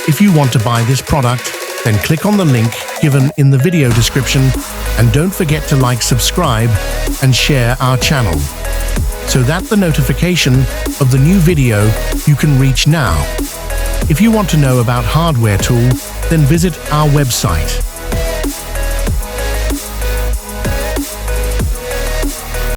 If you want to buy this product, then click on the link given in the video description, and don't forget to like, subscribe, and share our channel, so that the notification of the new video you can reach now. If you want to know about hardware tool, then visit our website.